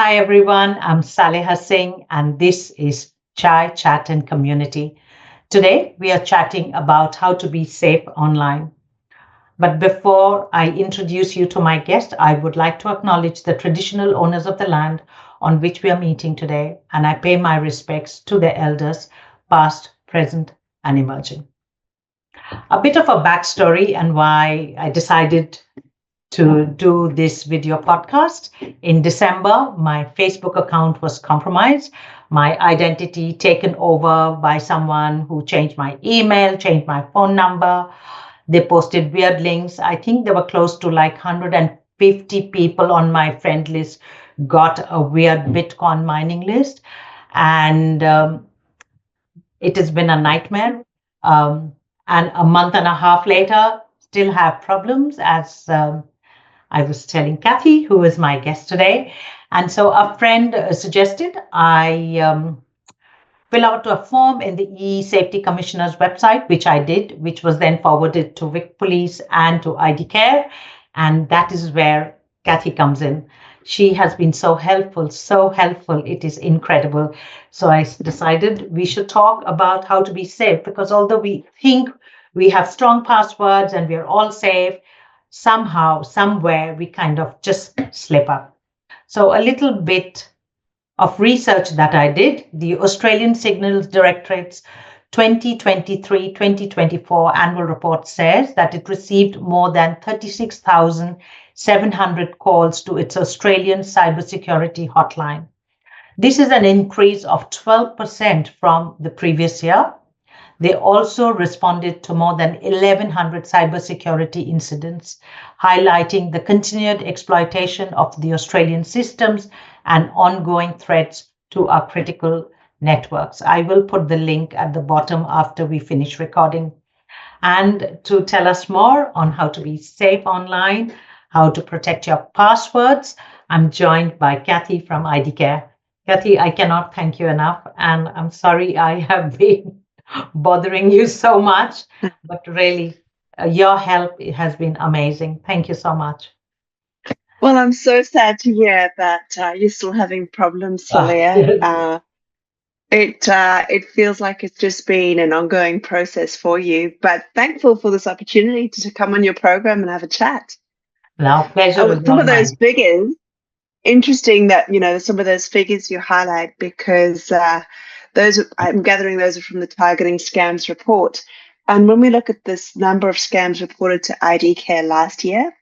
Hi everyone, I'm Saleha Singh and this is Chai Chat and Community. Today we are chatting about how to be safe online. But before I introduce you to my guest, I would like to acknowledge the traditional owners of the land on which we are meeting today, and I pay my respects to the elders, past, present, and emerging. A bit of a backstory and why I decided to do this video podcast. In December, my Facebook account was compromised, my identity taken over by someone who changed my email, changed my phone number. They posted weird links. I think there were close to like 150 people on my friend list got a weird Bitcoin mining list. And it has been a nightmare. And a month and a half later, still have problems as I was telling Kathy, who is my guest today. And so a friend suggested I fill out a form in the E-Safety Commissioner's website, which I did, which was then forwarded to Vic Police and to IDCARE. And that is where Kathy comes in. She has been so helpful, so helpful. It is incredible. So I decided we should talk about how to be safe, because although we think we have strong passwords and we're all safe, somehow, somewhere, we kind of just slip up. So a little bit of research that I did, the Australian Signals Directorate's 2023-2024 annual report says that it received more than 36,700 calls to its Australian Cyber Security Hotline. This is an increase of 12% from the previous year. They also responded to more than 1,100 cybersecurity incidents, highlighting the continued exploitation of the Australian systems and ongoing threats to our critical networks. I will put the link at the bottom after we finish recording. And to tell us more on how to be safe online, how to protect your passwords, I'm joined by Kathy from IDCARE. Kathy, I cannot thank you enough, and I'm sorry I have been bothering you so much, but really your help has been amazing. Thank you so much. Well, I'm so sad to hear that you're still having problems, Salia. It feels like it's just been an ongoing process for you, but thankful for this opportunity to come on your program and have a chat. Now, pleasure is Some all of those mine. figures, interesting that, some of those figures you highlight, because I'm gathering those are from the Targeting Scams report. And when we look at this number of scams reported to IDCARE last year,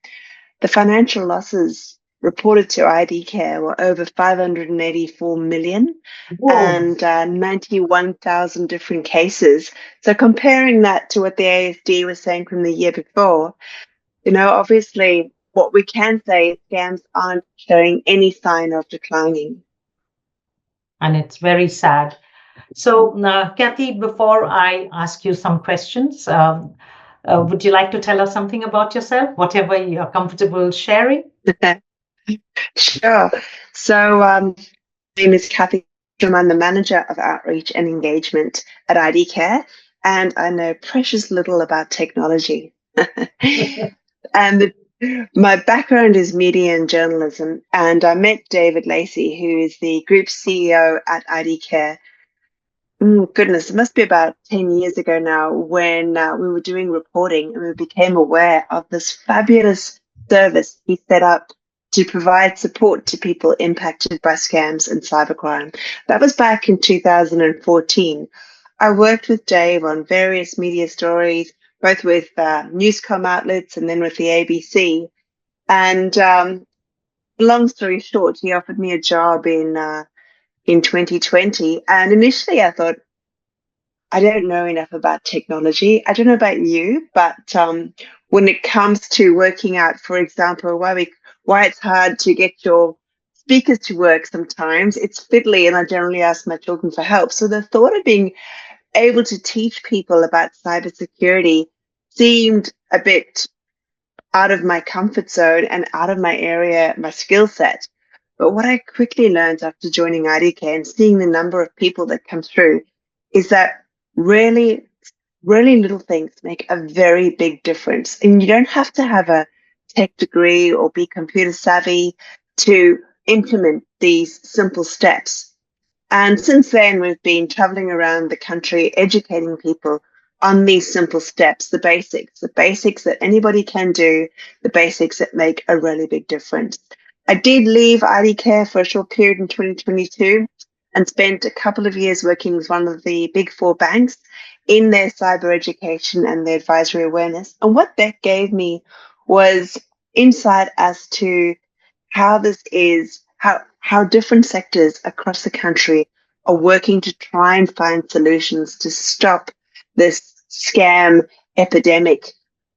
the financial losses reported to IDCARE were over 584 million. Whoa. And 91,000 different cases. So comparing that to what the ASD was saying from the year before, obviously what we can say is scams aren't showing any sign of declining. And it's very sad. So, Kathy, before I ask you some questions, would you like to tell us something about yourself, whatever you're comfortable sharing? Sure. So, my name is Kathy. I'm the Manager of Outreach and Engagement at IDCARE, and I know precious little about technology. And my background is media and journalism, and I met David Lacey, who is the Group CEO at IDCARE. Goodness, it must be about 10 years ago now, when we were doing reporting and we became aware of this fabulous service he set up to provide support to people impacted by scams and cybercrime. That was back in 2014. I worked with Dave on various media stories, both with newscom outlets and then with the ABC. And long story short, he offered me a job in 2020. And initially I thought, I don't know enough about technology. I don't know about you, but when it comes to working out, for example, why it's hard to get your speakers to work sometimes, it's fiddly, and I generally ask my children for help. So the thought of being able to teach people about cybersecurity seemed a bit out of my comfort zone and out of my area, my skill set. But what I quickly learned after joining IDCARE and seeing the number of people that come through is that really little things make a very big difference. And you don't have to have a tech degree or be computer savvy to implement these simple steps. And since then, we've been traveling around the country, educating people on these simple steps, the basics that anybody can do, the basics that make a really big difference. I did leave IDCARE for a short period in 2022 and spent a couple of years working with one of the big four banks in their cyber education and their advisory awareness. And what that gave me was insight as to how this is, how different sectors across the country are working to try and find solutions to stop this scam epidemic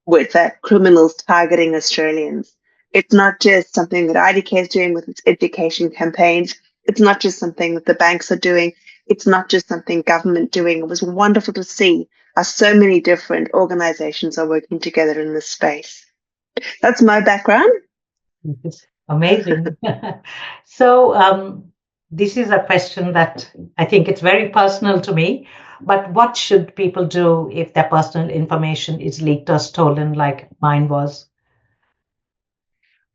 with criminals targeting Australians. It's not just something that IDCARE is doing with its education campaigns. It's not just something that the banks are doing. It's not just something government doing. It was wonderful to see how so many different organizations are working together in this space. That's my background. It's amazing. So this is a question that I think it's very personal to me, but what should people do if their personal information is leaked or stolen like mine was?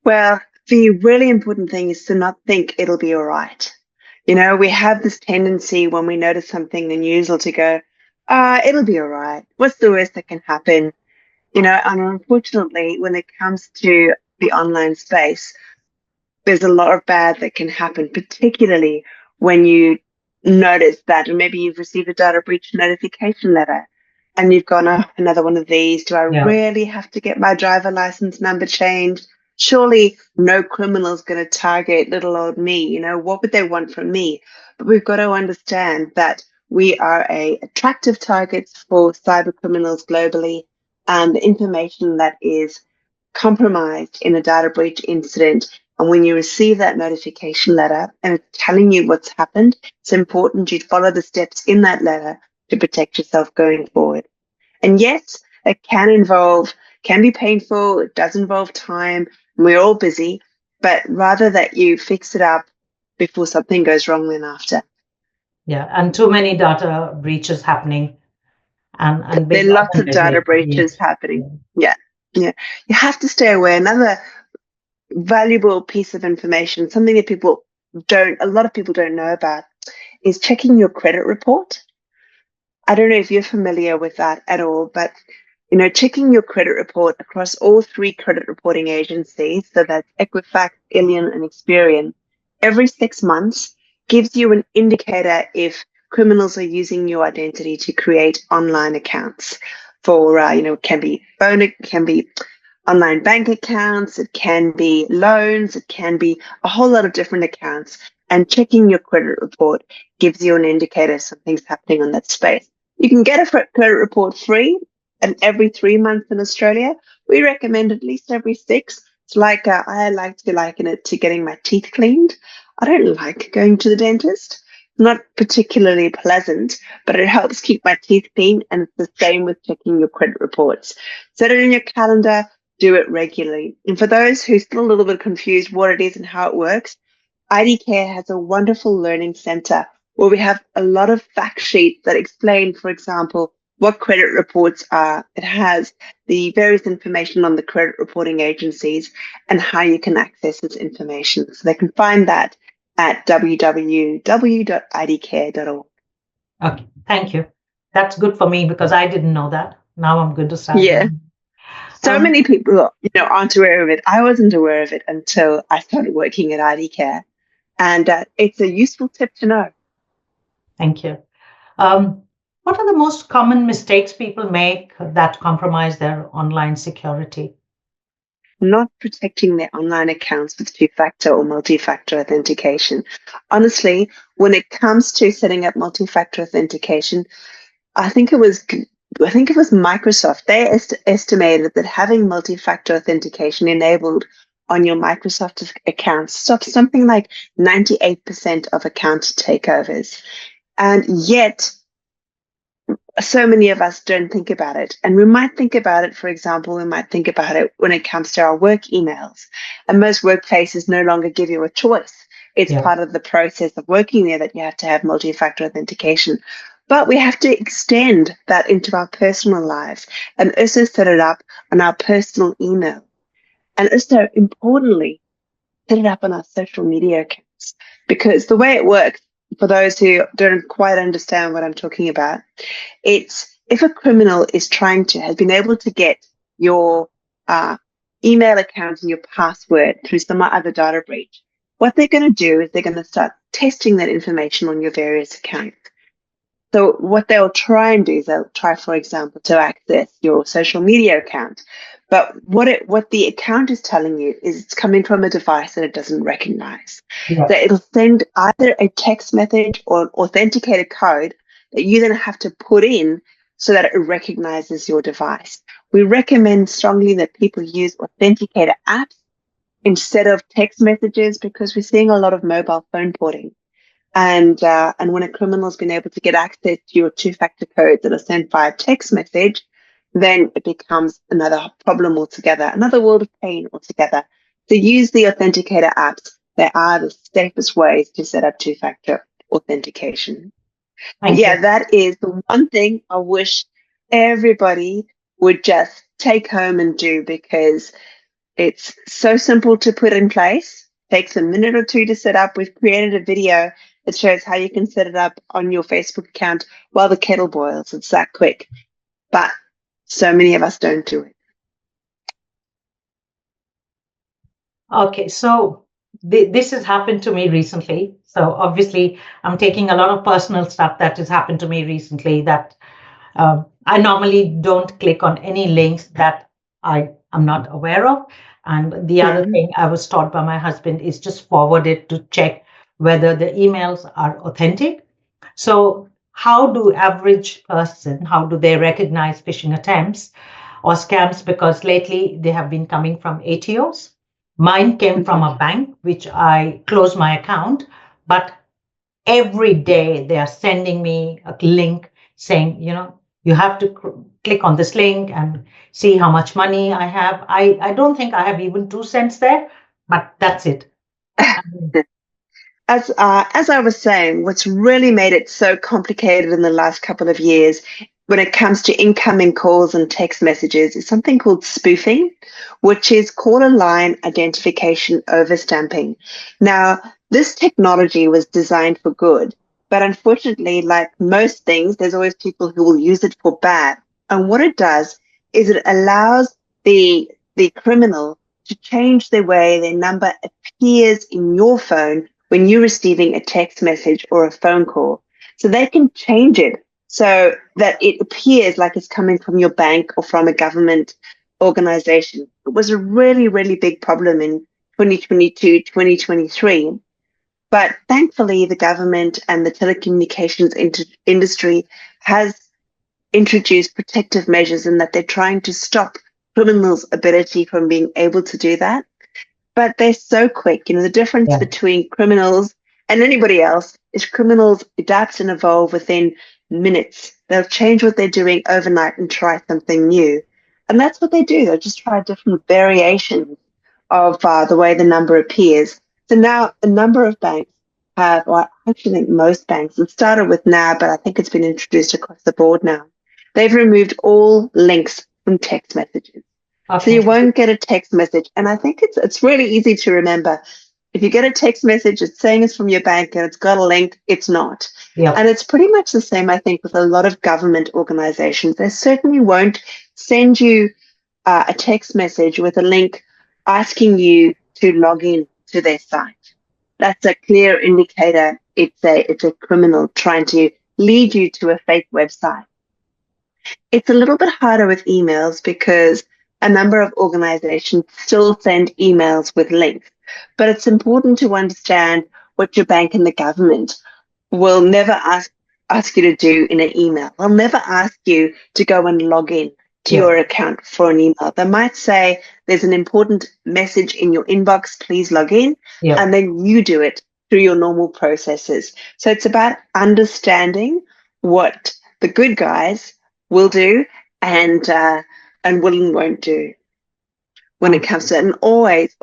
Well, the really important thing is to not think it'll be all right. You know, we have this tendency when we notice something in the news to go, it'll be all right. What's the worst that can happen? You know, and unfortunately, when it comes to the online space, there's a lot of bad that can happen, particularly when you notice that, or maybe you've received a data breach notification letter and you've gone, oh, another one of these. Do I really have to get my driver license number changed? Surely no criminal's going to target little old me. You know, what would they want from me? But we've got to understand that we are attractive targets for cyber criminals globally, and the information that is compromised in a data breach incident. And when you receive that notification letter and it's telling you what's happened, it's important you follow the steps in that letter to protect yourself going forward. And yes, it can be painful. It does involve time. And we're all busy, but rather that you fix it up before something goes wrong then after. Yeah, and too many data breaches happening. And there are lots of data breaches happening. Yeah. You have to stay aware. Another valuable piece of information, something that a lot of people don't know about, is checking your credit report. I don't know if you're familiar with that at all, but you know, checking your credit report across all three credit reporting agencies, so that's Equifax, 𝐓𝐈𝐌𝐿𝐿, and 𝐸xperian, every 6 months gives you an indicator if criminals are using your identity to create online accounts for, it can be phone, it can be online bank accounts, it can be loans, it can be a whole lot of different accounts. And checking your credit report gives you an indicator something's happening on that space. You can get a credit report free, and every 3 months in Australia. We recommend at least every 6. It's like I like to liken it to getting my teeth cleaned. I don't like going to the dentist. Not particularly pleasant, but it helps keep my teeth clean, and it's the same with checking your credit reports. Set it in your calendar, do it regularly. And for those who are still a little bit confused what it is and how it works, IDCARE has a wonderful learning center where we have a lot of fact sheets that explain, for example, what credit reports are. It has the various information on the credit reporting agencies and how you can access this information. So they can find that at www.idcare.org. Okay, thank you. That's good for me because I didn't know that. Now I'm going to start. Yeah. So many people, aren't aware of it. I wasn't aware of it until I started working at IDCARE, and it's a useful tip to know. Thank you. What are the most common mistakes people make that compromise their online security? Not protecting their online accounts with two-factor or multi-factor authentication. Honestly, when it comes to setting up multi-factor authentication, I think it was Microsoft. They estimated that having multi-factor authentication enabled on your Microsoft account stops something like 98% of account takeovers. And yet, so many of us don't think about it. And we might think about it, for example, when it comes to our work emails. And most workplaces no longer give you a choice. It's part of the process of working there that you have to have multi-factor authentication. But we have to extend that into our personal lives and also set it up on our personal email. And also, importantly, set it up on our social media accounts. Because the way it works, for those who don't quite understand what I'm talking about, it's if a criminal has been able to get your email account and your password through some other data breach, what they're going to do is they're going to start testing that information on your various accounts. So what they'll try and do is they'll try, for example, to access your social media account. But what the account is telling you is it's coming from a device that it doesn't recognize. Yeah. So it'll send either a text message or an authenticated code that you then have to put in so that it recognizes your device. We recommend strongly that people use authenticator apps instead of text messages because we're seeing a lot of mobile phone porting. And when a criminal's been able to get access to your two-factor codes that are sent via text message, then it becomes another problem altogether, another world of pain altogether. So use the authenticator apps. They are the safest ways to set up two-factor authentication. Thank you. That is the one thing I wish everybody would just take home and do, because it's so simple to put in place. Takes a minute or two to set up. We've created a video that shows how you can set it up on your Facebook account while the kettle boils. It's that quick. But so many of us don't do it. Okay, so this has happened to me recently. So obviously, I'm taking a lot of personal stuff that has happened to me recently that I normally don't click on any links that I am not aware of. And the other thing I was taught by my husband is just forward it to check whether the emails are authentic. So how do how do they recognize phishing attempts or scams? Because lately they have been coming from ATOs. Mine came from a bank, which I closed my account, but every day they are sending me a link saying, you have to click on this link and see how much money I have. I don't think I have even 2 cents there, but that's it. As I was saying, what's really made it so complicated in the last couple of years when it comes to incoming calls and text messages is something called spoofing, which is caller line identification overstamping. Now, this technology was designed for good, but unfortunately, like most things, there's always people who will use it for bad. And what it does is it allows the criminal to change the way their number appears in your phone when you're receiving a text message or a phone call. So they can change it so that it appears like it's coming from your bank or from a government organization. It was a really, really big problem in 2022, 2023. But thankfully, the government and the telecommunications industry has introduced protective measures in that they're trying to stop criminals' ability from being able to do that. But they're so quick. The difference between criminals and anybody else is criminals adapt and evolve within minutes. They'll change what they're doing overnight and try something new. And that's what they do. They'll just try different variations of the way the number appears. So now a number of banks have, or I actually think most banks, it started with NAB, but I think it's been introduced across the board now. They've removed all links from text messages. Okay. So you won't get a text message. And I think it's really easy to remember. If you get a text message, it's saying it's from your bank and it's got a link, it's not. Yep. And it's pretty much the same, I think, with a lot of government organizations. They certainly won't send you a text message with a link asking you to log in to their site. That's a clear indicator it's a criminal trying to lead you to a fake website. It's a little bit harder with emails because a number of organizations still send emails with links. But it's important to understand what your bank and the government will never ask you to do in an email. They'll never ask you to go and log in to your account for an email. They might say there's an important message in your inbox, please log in, and then you do it through your normal processes. So it's about understanding what the good guys will do and will and won't do when it comes to it. And always,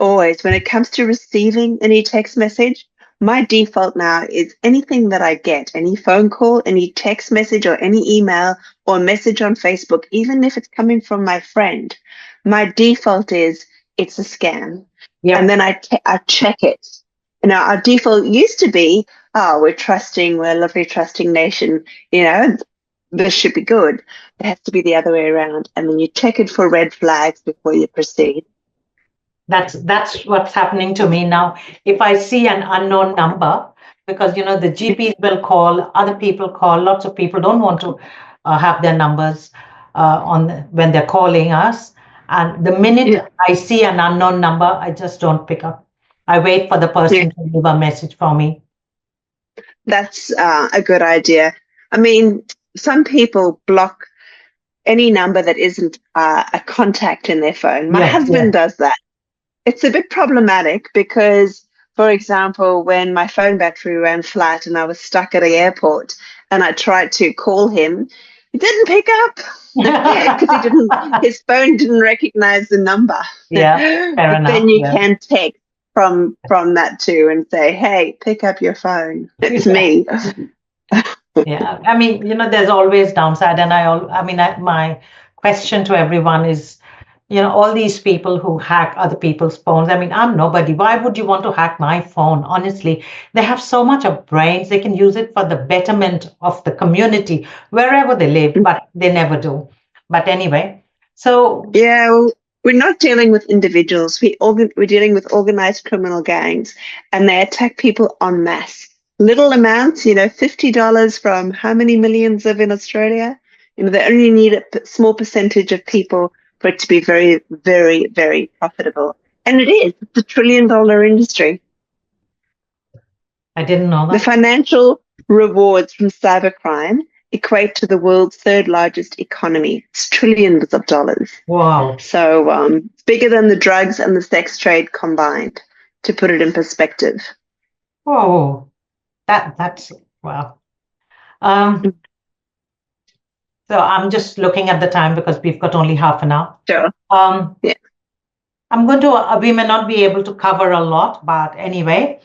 when it comes to receiving any text message, my default now is anything that I get, any phone call, any text message or any email or message on Facebook, even if it's coming from my friend, my default is it's a scam. Yep. And then I check it. Our default used to be, oh, we're trusting, we're a lovely trusting nation, this should be good. It has to be the other way around. And then you check it for red flags before you proceed. That's what's happening to me now. If I see an unknown number, because the GPs will call, other people call, lots of people don't want to have their numbers when they're calling us. And the minute I see an unknown number, I just don't pick up. I wait for the person to leave a message for me. That's a good idea. I mean, some people block any number that isn't a contact in their phone. My husband does that. It's a bit problematic because, for example, when my phone battery ran flat and I was stuck at the airport and I tried to call him, he didn't pick up because his phone didn't recognize the number. Yeah, fair enough. Then you can text from that too and say, hey, pick up your phone. It's me. Yeah, I mean, there's always downside. And my question to everyone is, all these people who hack other people's phones. I mean, I'm nobody. Why would you want to hack my phone? Honestly, they have so much of brains. They can use it for the betterment of the community, wherever they live, but they never do. But anyway, so... Yeah, well, we're not dealing with individuals. We're dealing with organized criminal gangs, and they attack people en masse. Little amounts, $50 from how many millions live in Australia? They only need a small percentage of people for it to be very, very, very profitable. And it is. It's $1 trillion industry. I didn't know that. The financial rewards from cybercrime equate to the world's third largest economy. It's trillions of dollars. Wow. So it's bigger than the drugs and the sex trade combined, to put it in perspective. Whoa. That's wow. So I'm just looking at the time because we've got only half an hour. Sure. We may not be able to cover a lot, but anyway.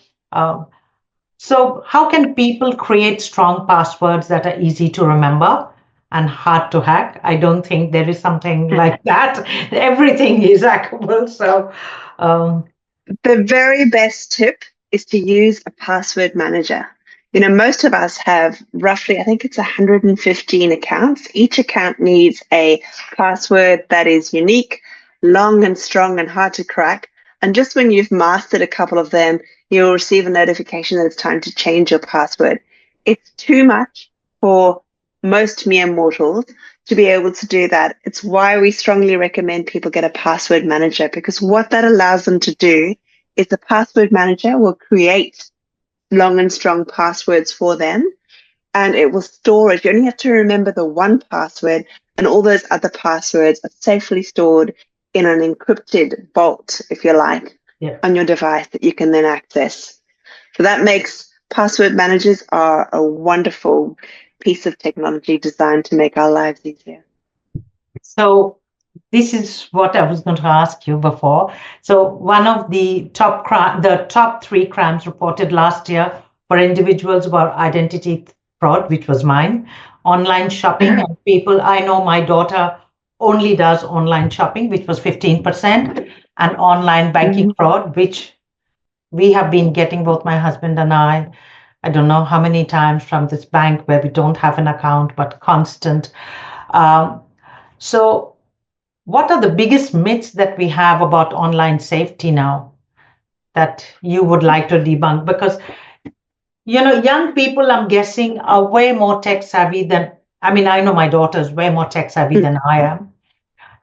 So how can people create strong passwords that are easy to remember and hard to hack? I don't think there is something like that. Everything is hackable. So the very best tip is to use a password manager. Most of us have roughly, I think it's 115 accounts. Each account needs a password that is unique, long and strong and hard to crack. And just when you've mastered a couple of them, you'll receive a notification that it's time to change your password. It's too much for most mere mortals to be able to do that. It's why we strongly recommend people get a password manager, because what that allows them to do is the password manager will create long and strong passwords for them, and it will store it. You only have to remember the one password, and all those other passwords are safely stored in an encrypted vault, if you like, on your device that you can then access. So that makes password managers are a wonderful piece of technology designed to make our lives easier. So this is what I was going to ask you before. So one of the top 3 crimes reported last year for individuals were identity fraud, which was mine, online shopping, and people. I know my daughter only does online shopping, which was 15%, and online banking fraud, which we have been getting, both my husband and I don't know how many times, from this bank where we don't have an account, but constant. So what are the biggest myths that we have about online safety now that you would like to debunk? Because, young people, I'm guessing, are way more tech savvy than, I know my daughter is way more tech savvy than I am.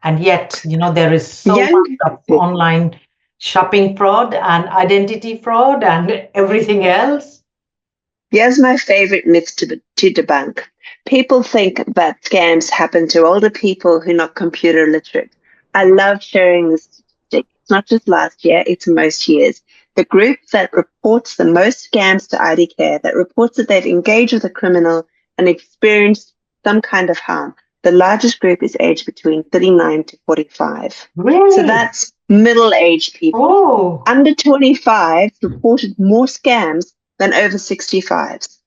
And yet, there is so much of online shopping fraud and identity fraud and everything else. Here's my favorite myth to debunk. People think that scams happen to older people who are not computer literate. I love sharing this statistic. It's not just last year, it's most years. The group that reports the most scams to IDCARE, that reports that they've engaged with a criminal and experienced some kind of harm, the largest group is aged between 39 to 45. Really? So that's middle-aged people. Oh. Under 25 reported more scams than over 65s.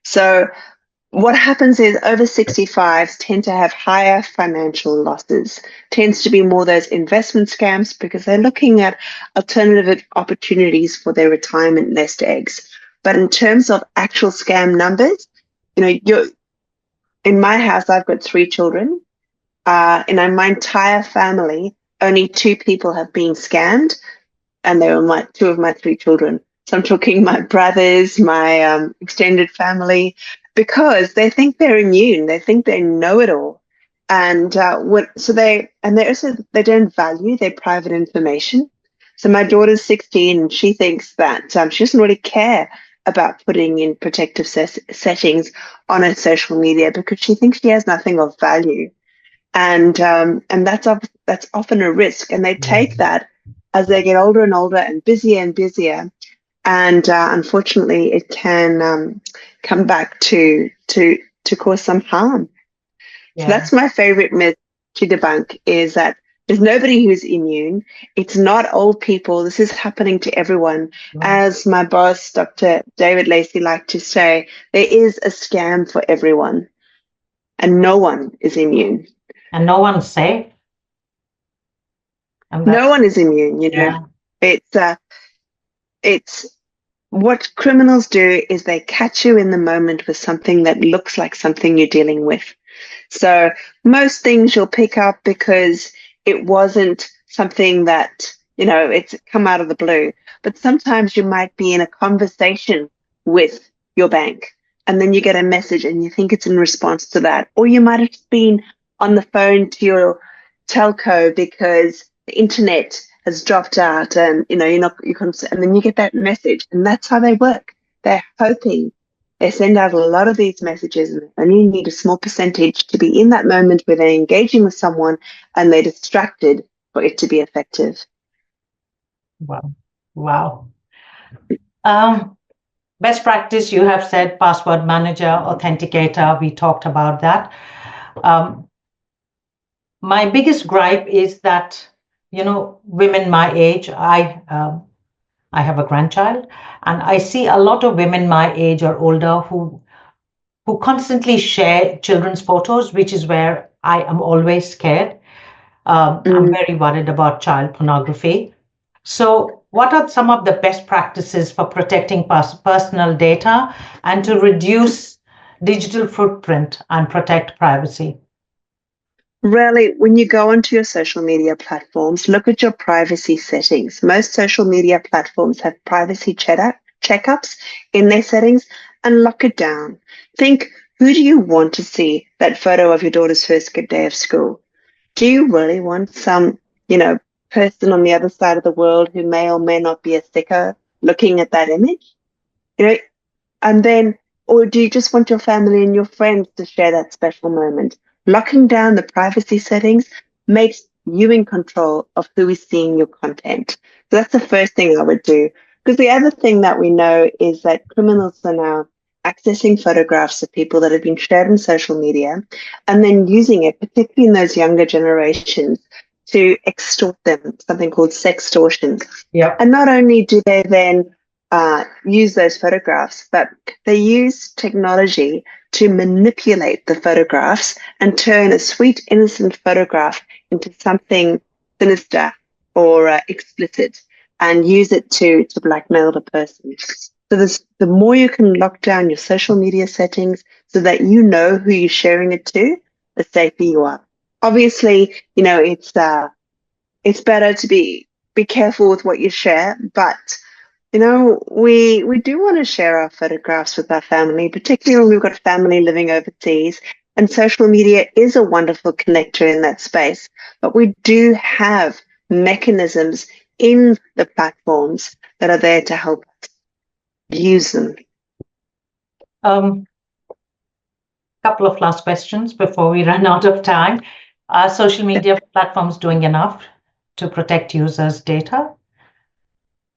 So what happens is over 65s tend to have higher financial losses, tends to be more those investment scams because they're looking at alternative opportunities for their retirement nest eggs. But in terms of actual scam numbers, in my house, I've got 3 children. In my entire family, only 2 people have been scammed, and they were 2 of my 3 children. So I'm talking my brothers, my extended family, because they think they're immune. They think they know it all, and they don't value their private information. So my daughter's 16, and she thinks that she doesn't really care about putting in protective settings on her social media because she thinks she has nothing of value, and that's often a risk, and they take that as they get older and older and busier. And unfortunately, it can come back to cause some harm. Yeah. So that's my favorite myth to debunk, is that there's nobody who's immune. It's not old people. This is happening to everyone. Right. As my boss, Dr. David Lacey, liked to say, there is a scam for everyone, and no one is immune. And no one's safe. No one is immune. Yeah. It's what criminals do is they catch you in the moment with something that looks like something you're dealing with. So most things you'll pick up because it wasn't something that, it's come out of the blue. But sometimes you might be in a conversation with your bank, and then you get a message and you think it's in response to that. Or you might have just been on the phone to your telco because the internet has dropped out, and and then you get that message, and that's how they work. They're hoping. They send out a lot of these messages, and only need a small percentage to be in that moment where they're engaging with someone and they're distracted for it to be effective. Wow. Best practice, you have said password manager, authenticator. We talked about that. My biggest gripe is that women my age, I have a grandchild, and I see a lot of women my age or older who constantly share children's photos, which is where I am always scared. I'm very worried about child pornography. So what are some of the best practices for protecting personal data and to reduce digital footprint and protect privacy? Really, when you go onto your social media platforms, look at your privacy settings. Most social media platforms have privacy checkups in their settings, and lock it down. Think, who do you want to see that photo of your daughter's first day of school? Do you really want some, person on the other side of the world who may or may not be a sicko looking at that image? And then, or do you just want your family and your friends to share that special moment? Locking down the privacy settings makes you in control of who is seeing your content. So that's the first thing I would do. Because the other thing that we know is that criminals are now accessing photographs of people that have been shared on social media and then using it, particularly in those younger generations, to extort them, something called sextortion. Yeah. And not only do they then use those photographs, but they use technology to manipulate the photographs and turn a sweet, innocent photograph into something sinister or explicit, and use it to blackmail the person. So the more you can lock down your social media settings so that you know who you're sharing it to, the safer you are. Obviously, it's better to be careful with what you share, but we do want to share our photographs with our family, particularly when we've got family living overseas. And social media is a wonderful connector in that space. But we do have mechanisms in the platforms that are there to help us use them. Couple of last questions before we run out of time. Are social media platforms doing enough to protect users' data?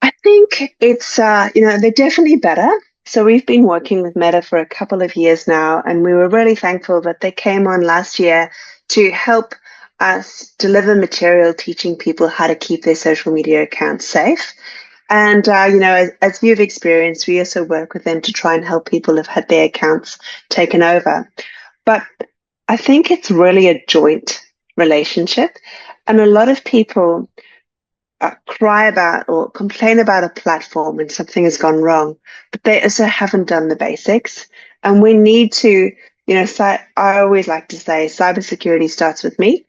I think it's, they're definitely better. So we've been working with Meta for a couple of years now, and we were really thankful that they came on last year to help us deliver material teaching people how to keep their social media accounts safe. And, as you've experienced, we also work with them to try and help people who've had their accounts taken over. But I think it's really a joint relationship. And a lot of people cry about or complain about a platform when something has gone wrong, but they also haven't done the basics. And we need to, I always like to say cybersecurity starts with me,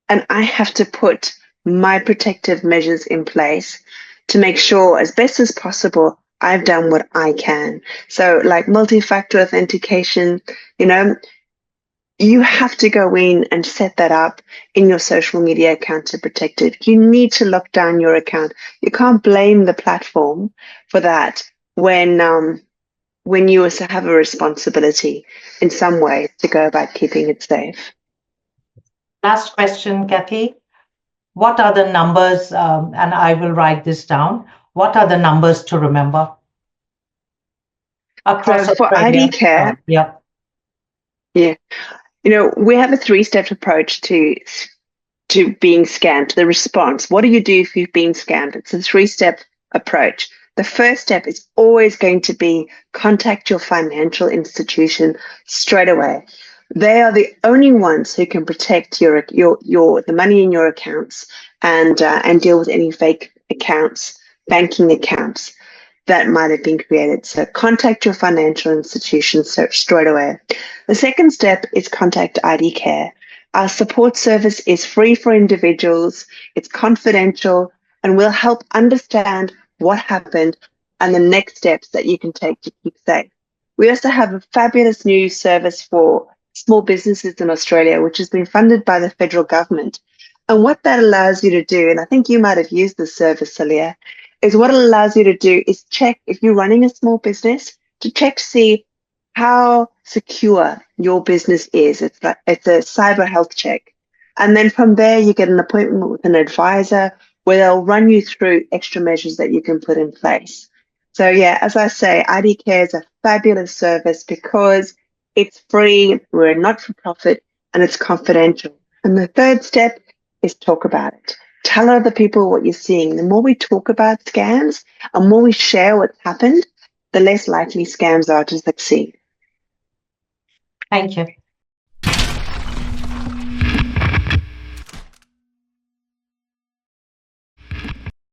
and I have to put my protective measures in place to make sure as best as possible I've done what I can. So like multi-factor authentication, you have to go in and set that up in your social media account to protect it. You need to lock down your account. You can't blame the platform for that when you also have a responsibility in some way to go about keeping it safe. Last question, Kathy. What are the numbers, and I will write this down, what are the numbers to remember across So for Australia? IDCARE, Yeah. We have a 3-step approach to being scammed, the response. What do you do if you've been scammed? It's a 3-step approach. The first step is always going to be contact your financial institution straight away. They are the only ones who can protect the money in your accounts and deal with any fake accounts, banking accounts that might have been created. So contact your financial institution straight away. The second step is contact IDCARE. Our support service is free for individuals, it's confidential, and will help understand what happened and the next steps that you can take to keep safe. We also have a fabulous new service for small businesses in Australia, which has been funded by the federal government. And what that allows you to do, and I think you might have used this service, Celia, is what it allows you to do is check if you're running a small business, to check to see how secure your business is. It's a cyber health check. And then from there, you get an appointment with an advisor where they'll run you through extra measures that you can put in place. So yeah, as I say, IDCARE is a fabulous service because it's free, we're not for profit, and it's confidential. And the third step is talk about it. Tell other people what you're seeing. The more we talk about scams and more we share what's happened, the less likely scams are to succeed. Thank you.